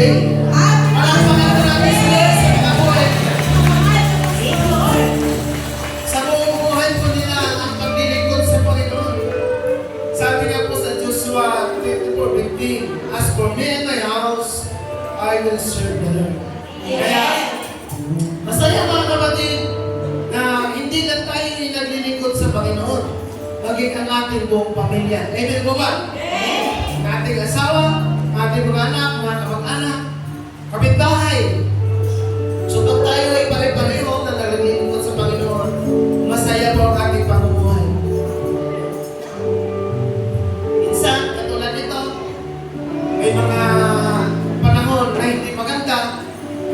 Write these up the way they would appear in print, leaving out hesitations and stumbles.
birthday. Palakpakan na natin sila sa kinabuhay nila. Sa buong buhay po nila ang paglilingkod sa Panginoon. Sabi nga po sa Joshua 24:15, "As for me and my house, I will serve the Lord." Kaya, masaya mga kapatid na hindi lang tayo yung naglilingkod sa Panginoon, maging ang ating buong pamilya. Amen po ba? Amen. Ating asawa, ating mga anak, mga kamag-anak, kapitbahay. So pag tayo ay pare-pareho na naglilingkod sa Panginoon, masaya po ang ating pamumuhay. Minsan, katulad nito, may mga panahon na hindi maganda,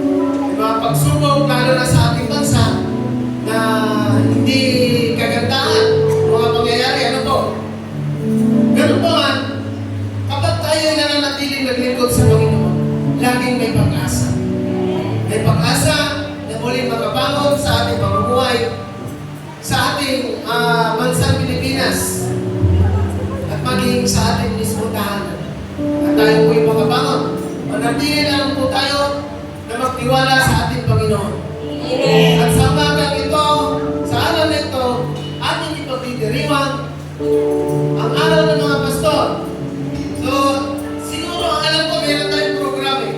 may mga pagsubok, lalo na sa ating bansa, na hindi kagandahan, mga pangyayari, ano po? Ganun po man, kapag tayo ay nananatiling naglingkod sa Panginoon, laging may pag-asa. May pag-asa na muling makabangon sa ating pamumuhay, sa ating bansang Pilipinas, at maging sa ating mismo tahanan. At tayo po yung makabangon. Manatili lang po tayo na magtiwala sa ating Panginoon. Amen. At sa umagang ito, sa araw na ito, ating ipagdidiriwang ang araw ng mga pastor. So, siguro ang alam ko, meron tayong program eh.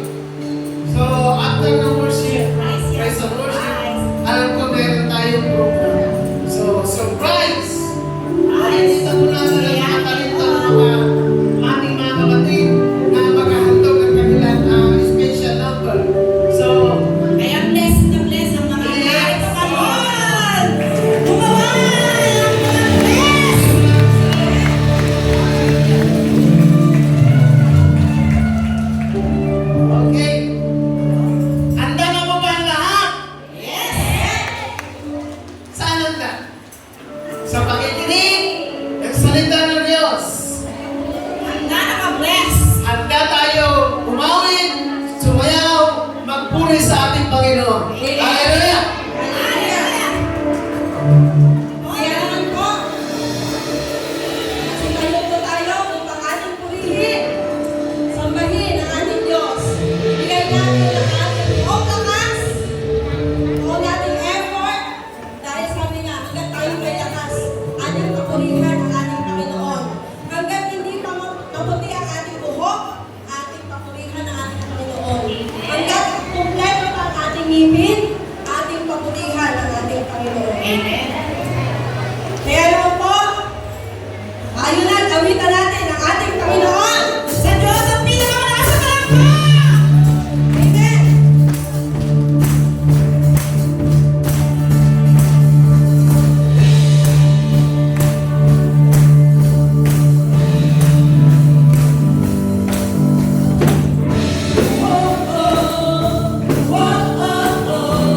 So, after the worship, praise and worship, alam ko meron tayong program. So, surprise! Ay, dito po na sa mga talento ng mga ating mga kapatid na maghahandog ng kanilang special number. So, kaya bless na bless ang mga yes. Panginoon! Bumawan ang mga bless! Okay. Handa na po ba ang lahat? Yes! Saan handa? Sa pakikinig ng salita ng Diyos. Handa na ka-bless! Handa tayo umawit, sumayaw, magpuri sa ating Panginoon. Hallelujah! Kaya naman po, sumayo po tayo upang ating purihin, sambahin ang ating Diyos. Bigay natin ang ating buong lakas, buong nating effort, dahil sabi nga, hanggang tayo may lakas, ating papurihan ang ating Panginoon. Hanggang hindi pa maputi ang ating buhok, ating papurihan ang ating Panginoon. Hanggang kumpleto pa ang ating ngipin, ating papurihan ang ating Panginoon. Amen. Kaya naman po, ayun na, gawitan natin ang ating Panginoon sa Diyos ang pinakamalakas sa palakpak! Amen! Oh, oh, oh, oh, oh.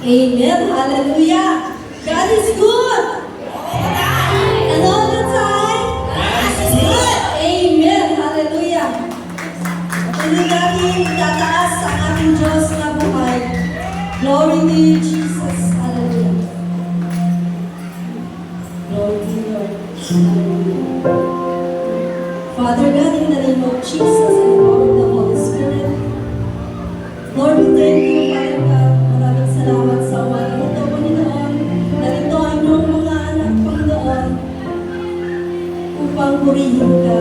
Amen. Hallelujah. God is good. And all the time. God is good. Amen. Hallelujah. Hindi natin itataas ang ating Diyos na buhay. Glory to you, Jesus. Hallelujah. Glory to you, Lord. Hallelujah. Father God, in the name of Jesus and in the power of the Holy Spirit, Lord, we thank you, Father God. Maraming salamat sa umaga ito, Panginoon. Narito ang iyong mga anak, Panginoon, upang purihin ka.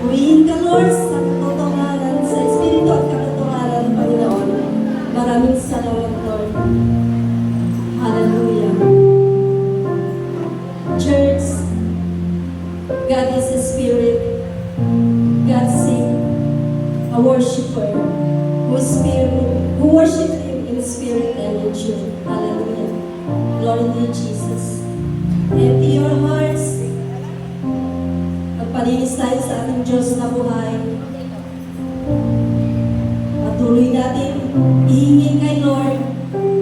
Purihin ka, Lord, sa katotohanan, sa Espiritu at katotohanan, Panginoon. Maraming salamat, Lord. Hallelujah. Church, God is a spirit. God sing a worshiper who worship Him in spirit and in truth. Hallelujah. Glory to you, Jesus. Empty your hearts. Magpalinis tayo sa ating Diyos na buhay. Patuloy natin ihingin kay Lord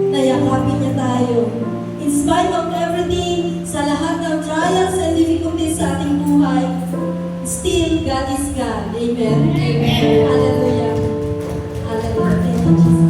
na yakapin niya tayo. In spite of everything, sa lahat ng trials and difficulties sa ating buhay, still God is God. Amen. Amen. Hallelujah. Hallelujah. Thank you, Jesus.